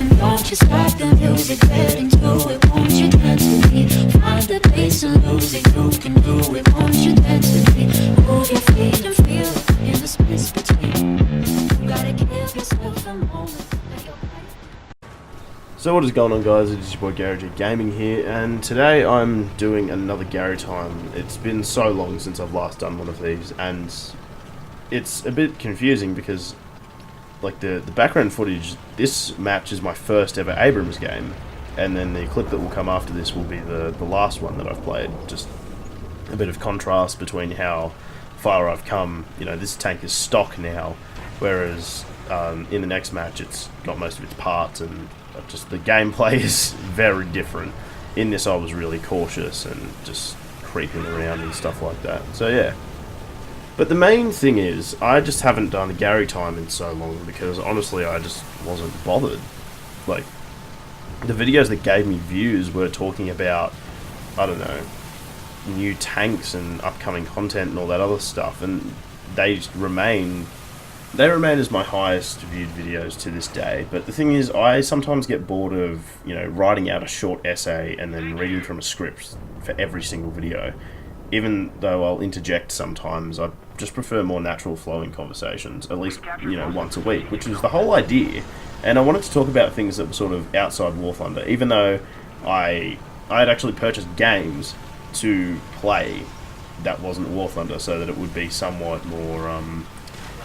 And don't you stop the music, get into it, won't you dance with me? Find the bass and lose it, you can do it, won't you dance with me? Move your feet and feel it in the space between. You gotta give yourself a moment. So what is going on, guys? It is your boy Gary G Gaming here, and today I'm doing another Gary time. It's been so long since I've last done one of these, and it's a bit confusing because, like, the background footage, this match is my first ever Abrams game, and then the clip that will come after this will be the last one that I've played. Just a bit of contrast between how far I've come. You know, this tank is stock now, whereas in the next match it's got most of its parts, and just the gameplay is very different. In this I was really cautious and just creeping around and stuff like that. So yeah. But the main thing is, I just haven't done a Gary time in so long because honestly I just wasn't bothered. Like, the videos that gave me views were talking about, I don't know, new tanks and upcoming content and all that other stuff, and they remain as my highest viewed videos to this day. But the thing is, I sometimes get bored of, you know, writing out a short essay and then reading from a script for every single video. Even though I'll interject sometimes, I just prefer more natural flowing conversations, at least, you know, once a week, which is the whole idea. And I wanted to talk about things that were sort of outside War Thunder, even though I had actually purchased games to play that wasn't War Thunder, so that it would be somewhat more,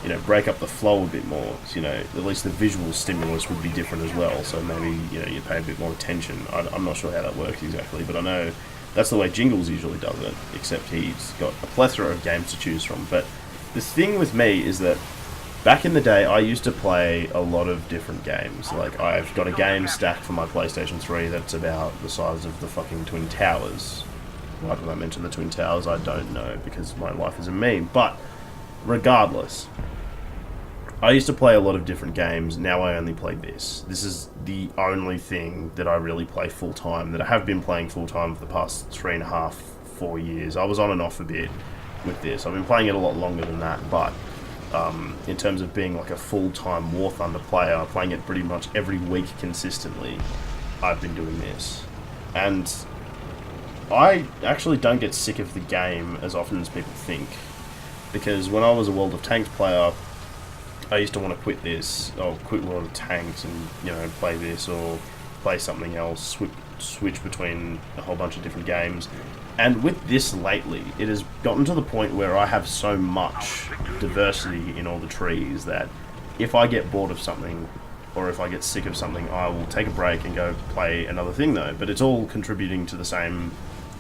you know, break up the flow a bit more. So, you know, at least the visual stimulus would be different as well, so maybe, you know, you pay a bit more attention. I'm not sure how that works exactly, but I know that's the way Jingles usually does it, except he's got a plethora of games to choose from. But the thing with me is that back in the day, I used to play a lot of different games. Like, I've got a game stacked for my PlayStation 3 that's about the size of the fucking Twin Towers. Why did I mention the Twin Towers? I don't know, because my life is a meme. But regardless, I used to play a lot of different games. Now I only play this. This is the only thing that I really play full-time, that I have been playing full-time for the past 3.5, 4 years. I was on and off a bit with this. I've been playing it a lot longer than that, but in terms of being like a full-time War Thunder player, playing it pretty much every week consistently, I've been doing this. And I actually don't get sick of the game as often as people think, because when I was a World of Tanks player, I used to want to quit this, or quit World of Tanks and, you know, play this or play something else, switch between a whole bunch of different games. And with this lately, it has gotten to the point where I have so much diversity in all the trees that if I get bored of something, or if I get sick of something, I will take a break and go play another thing though. But it's all contributing to the same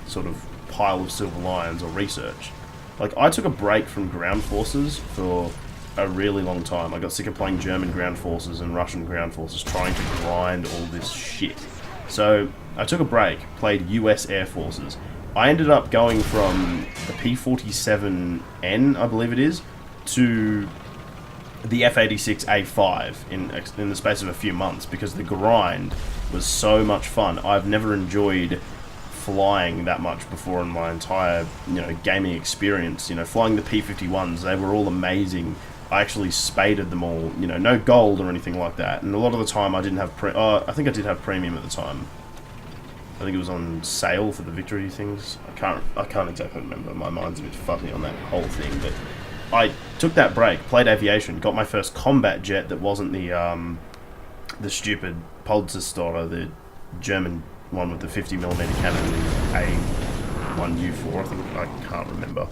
sort of pile of silver lions or research. Like, I took a break from ground forces for a really long time. I got sick of playing German ground forces and Russian ground forces, trying to grind all this shit. So I took a break, played US Air Forces. I ended up going from the P-47N, I believe it is, to the F-86A5 in the space of a few months, because the grind was so much fun. I've never enjoyed flying that much before in my entire, you know, gaming experience. You know, flying the P-51s, they were all amazing. I actually spaded them all, you know, no gold or anything like that. And a lot of the time I didn't have I think I did have premium at the time. I think it was on sale for the victory things. I can't exactly remember. My mind's a bit fuzzy on that whole thing, but I took that break, played aviation, got my first combat jet that wasn't the stupid Polzerstotter, the German one with the 50mm cannon, A1U4, I can't remember.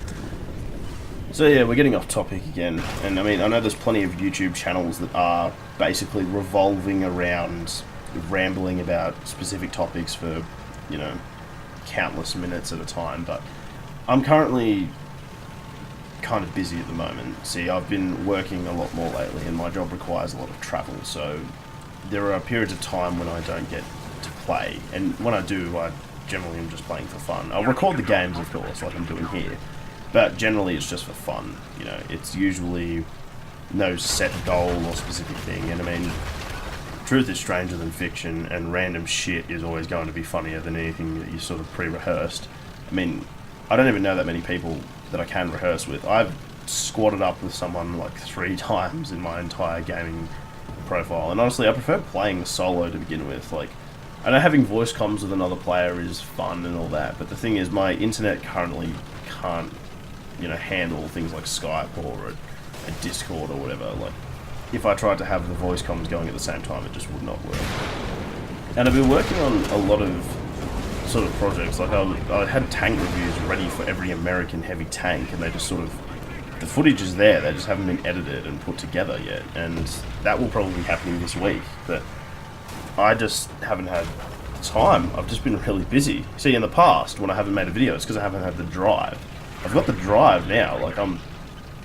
So yeah, we're getting off topic again, and I mean, I know there's plenty of YouTube channels that are basically revolving around rambling about specific topics for, you know, countless minutes at a time, but I'm currently kind of busy at the moment. See, I've been working a lot more lately, and my job requires a lot of travel, so there are periods of time when I don't get to play, and when I do, I generally am just playing for fun. I'll record the games, of course, like I'm doing here, but generally it's just for fun. You know, it's usually no set goal or specific thing, and I mean, truth is stranger than fiction, and random shit is always going to be funnier than anything that you sort of pre-rehearsed. I mean, I don't even know that many people that I can rehearse with. I've squatted up with someone like 3 times in my entire gaming profile. And honestly, I prefer playing solo to begin with. Like, I know having voice comms with another player is fun and all that, but the thing is, my internet currently can't, handle things like Skype or a Discord or whatever. Like, if I tried to have the voice comms going at the same time, it just would not work. And I've been working on a lot of sort of projects. Like, I had tank reviews ready for every American heavy tank, and they just sort of, the footage is there, they just haven't been edited and put together yet, and that will probably be happening this week, but I just haven't had time. I've just been really busy. See, in the past, when I haven't made a video, it's because I haven't had the drive. I've got the drive now. Like, I'm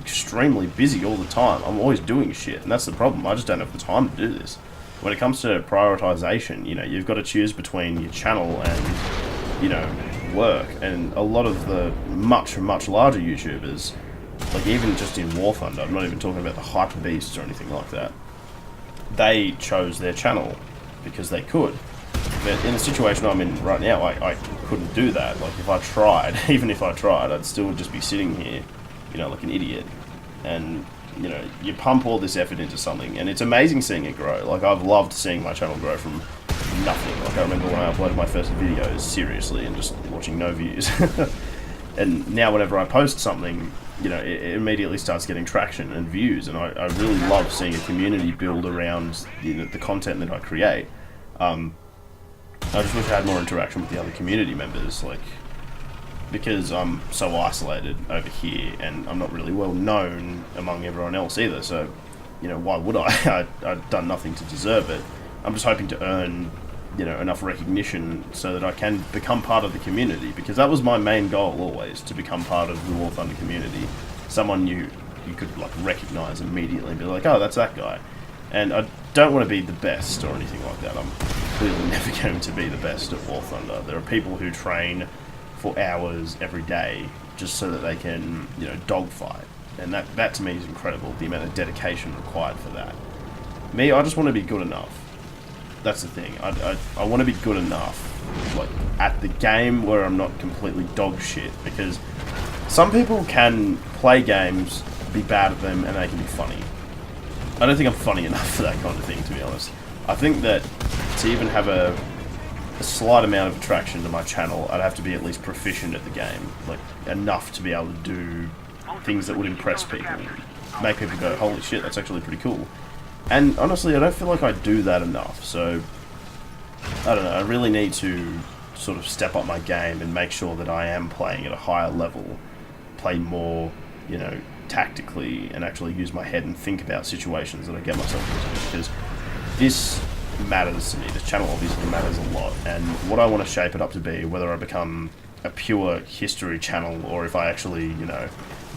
extremely busy all the time. I'm always doing shit, and that's the problem. I just don't have the time to do this. When it comes to prioritization, you've got to choose between your channel and, work, and a lot of the much, much larger YouTubers, like even just in War Thunder, I'm not even talking about the Hyper Beasts or anything like that, they chose their channel because they could. But in the situation I'm in right now, I couldn't do that. Like, if I tried, even if I tried, I'd still just be sitting here, like an idiot. And, you pump all this effort into something, and it's amazing seeing it grow. Like, I've loved seeing my channel grow from nothing. Like, I remember when I uploaded my first videos, seriously, and just watching no views. And now whenever I post something, it immediately starts getting traction and views, and I really love seeing a community build around the content that I create. I just wish I had more interaction with the other community members, like, because I'm so isolated over here, and I'm not really well known among everyone else either, so, why would I? I've done nothing to deserve it. I'm just hoping to earn, enough recognition so that I can become part of the community, because that was my main goal always, to become part of the War Thunder community. Someone you could, like, recognize immediately and be like, oh, that's that guy. And I don't want to be the best or anything like that. I'm clearly never going to be the best at War Thunder. There are people who train for hours every day just so that they can, dogfight. And that to me is incredible, the amount of dedication required for that. Me, I just want to be good enough. That's the thing. I want to be good enough, like, at the game where I'm not completely dog shit, because some people can play games, be bad at them, and they can be funny. I don't think I'm funny enough for that kind of thing, to be honest. I think that to even have a slight amount of attraction to my channel, I'd have to be at least proficient at the game, like, enough to be able to do things that would impress people, make people go, holy shit, that's actually pretty cool. And honestly, I don't feel like I do that enough, so I don't know, I really need to sort of step up my game and make sure that I am playing at a higher level, play more, tactically, and actually use my head and think about situations that I get myself into, because this matters to me. This channel obviously matters a lot, and what I want to shape it up to be, whether I become a pure history channel or if I actually,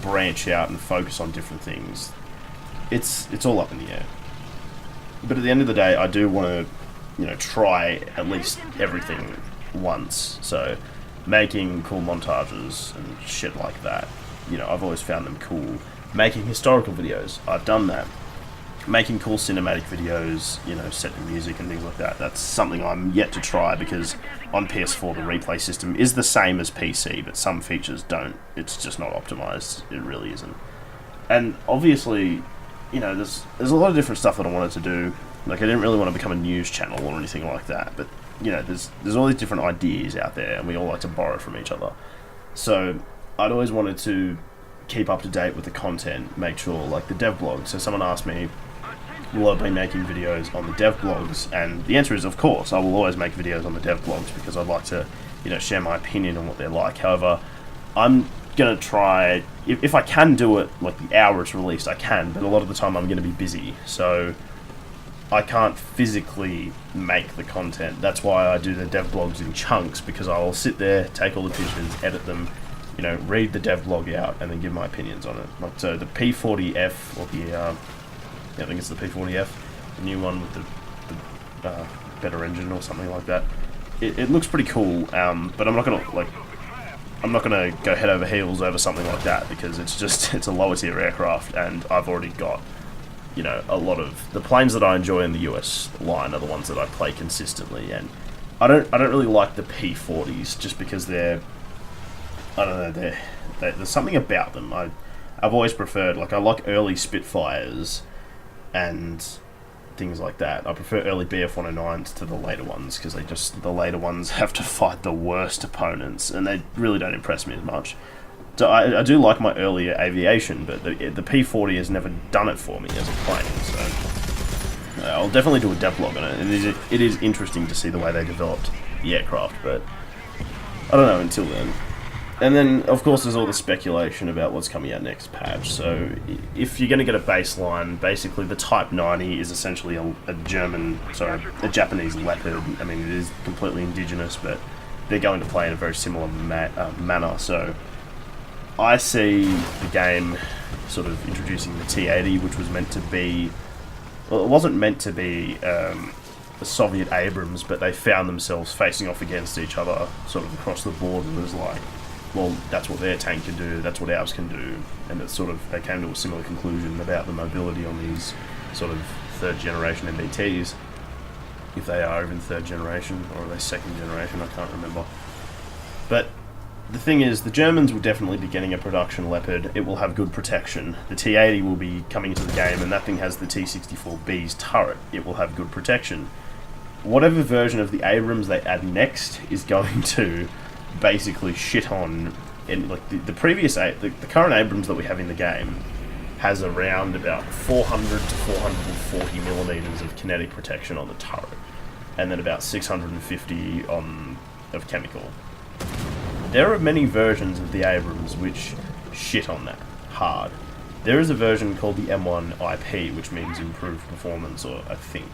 branch out and focus on different things, it's all up in the air. But at the end of the day, I do want to, try at least everything once. So, making cool montages and shit like that, I've always found them cool. Making historical videos, I've done that. Making cool cinematic videos, set to music and things like that, that's something I'm yet to try, because on PS4 the replay system is the same as PC, but some features don't. It's just not optimized. It really isn't. And obviously, there's a lot of different stuff that I wanted to do. Like, I didn't really want to become a news channel or anything like that, but, there's all these different ideas out there, and we all like to borrow from each other. So, I'd always wanted to keep up to date with the content, make sure, like, the dev blog. So someone asked me, will I be making videos on the dev blogs? And the answer is, of course, I will always make videos on the dev blogs, because I'd like to, share my opinion on what they're like. However, I'm going to try, if I can do it, like, the hour it's released, I can, but a lot of the time I'm going to be busy, so I can't physically make the content. That's why I do the dev blogs in chunks, because I'll sit there, take all the pictures, edit them, read the dev blog out, and then give my opinions on it. Like, so the P40F, or the, I think it's the P40F, the new one with the better engine or something like that. It looks pretty cool, but I'm not gonna go head over heels over something like that, because it's a lower tier aircraft, and I've already got, a lot of the planes that I enjoy in the US line are the ones that I play consistently, and I don't really like the P40s just because they're, I don't know, there's something about them. I've always preferred, like, I like early Spitfires, and things like that. I prefer early BF-109s to the later ones, because the later ones have to fight the worst opponents, and they really don't impress me as much. So I do like my earlier aviation, but the P40 has never done it for me as a plane, so I'll definitely do a devlog on it, and it is interesting to see the way they developed the aircraft, but I don't know until then. And then, of course, there's all the speculation about what's coming out next patch. So, if you're going to get a baseline, basically the Type 90 is essentially a Japanese Leopard. I mean, it is completely indigenous, but they're going to play in a very similar manner. So, I see the game sort of introducing the T-80, which was meant to be... Well, it wasn't meant to be a Soviet Abrams, but they found themselves facing off against each other sort of across the board, and it was like, well, that's what their tank can do, that's what ours can do, and it's sort of, they came to a similar conclusion about the mobility on these sort of third generation MBTs, if they are even third generation, or are they second generation, I can't remember. But the thing is, the Germans will definitely be getting a production Leopard. It will have good protection. The T-80 will be coming into the game, and that thing has the T-64B's turret. It will have good protection. Whatever version of the Abrams they add next is going to basically shit on, in like the current Abrams that we have in the game has around about 400 to 440 millimeters of kinetic protection on the turret, and then about 650 of chemical. There are many versions of the Abrams which shit on that hard. There is a version called the M1 IP, which means improved performance, or I think.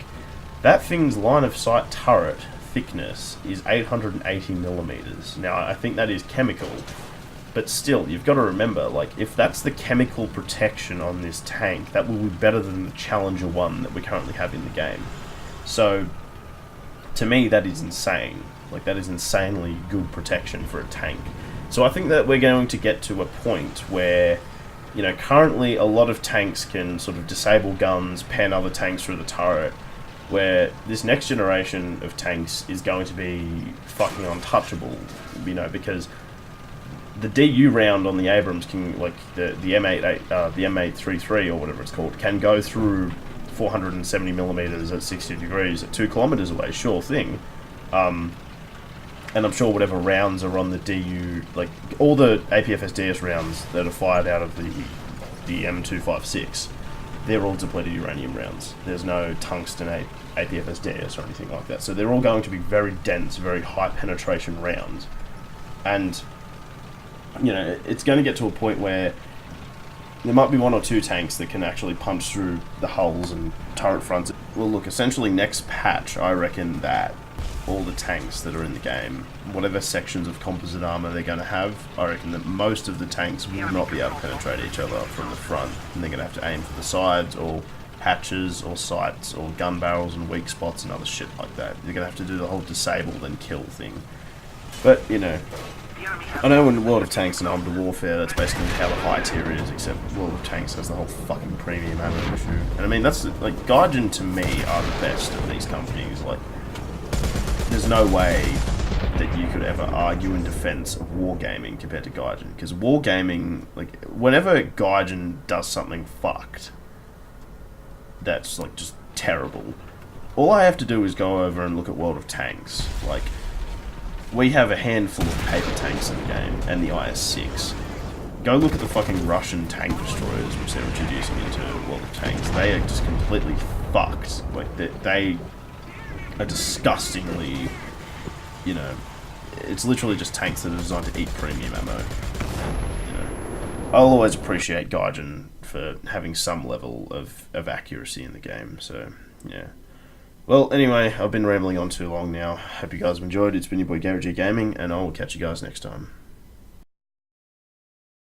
That thing's line of sight turret thickness is 880 millimeters. Now, I think that is chemical, but still, you've got to remember, like, if that's the chemical protection on this tank, that will be better than the Challenger 1 that we currently have in the game. So, to me, that is insane. Like, that is insanely good protection for a tank. So I think that we're going to get to a point where, you know, currently a lot of tanks can sort of disable guns, pen other tanks through the turret, where this next generation of tanks is going to be fucking untouchable, you know, because the DU round on the Abrams can, like, the M833 or whatever it's called, can go through 470 millimeters at 60 degrees at 2 kilometers away, sure thing. And I'm sure whatever rounds are on the DU, like, all the APFSDS rounds that are fired out of the M256, they're all depleted uranium rounds. There's no tungsten APFSDS or anything like that. So they're all going to be very dense, very high penetration rounds. And, you know, it's going to get to a point where there might be one or two tanks that can actually punch through the hulls and turret fronts. Well, look, essentially next patch, I reckon that all the tanks that are in the game, whatever sections of composite armor they're going to have, I reckon that most of the tanks will not be able to penetrate each other from the front, and they're going to have to aim for the sides, or hatches, or sights, or gun barrels and weak spots and other shit like that. You're going to have to do the whole disable then kill thing. But, you know, I know in World of Tanks and Armed Warfare, that's basically how the high tier is, except World of Tanks has the whole fucking premium ammo issue. And I mean, that's, like, Gaijin to me are the best of these companies. Like, there's no way that you could ever argue in defense of wargaming compared to Gaijin, because wargaming, like, whenever Gaijin does something fucked, that's, like, just terrible, all I have to do is go over and look at World of Tanks. Like, we have a handful of paper tanks in the game, and the IS-6. Go look at the fucking Russian tank destroyers which they're introducing into World of Tanks. They are just completely fucked. Like, they are disgustingly, you know, it's literally just tanks that are designed to eat premium ammo. You know, I'll always appreciate Gaijin for having some level of accuracy in the game, so, yeah. Well, anyway, I've been rambling on too long now. Hope you guys have enjoyed. It's been your boy Gary G Gaming, and I will catch you guys next time.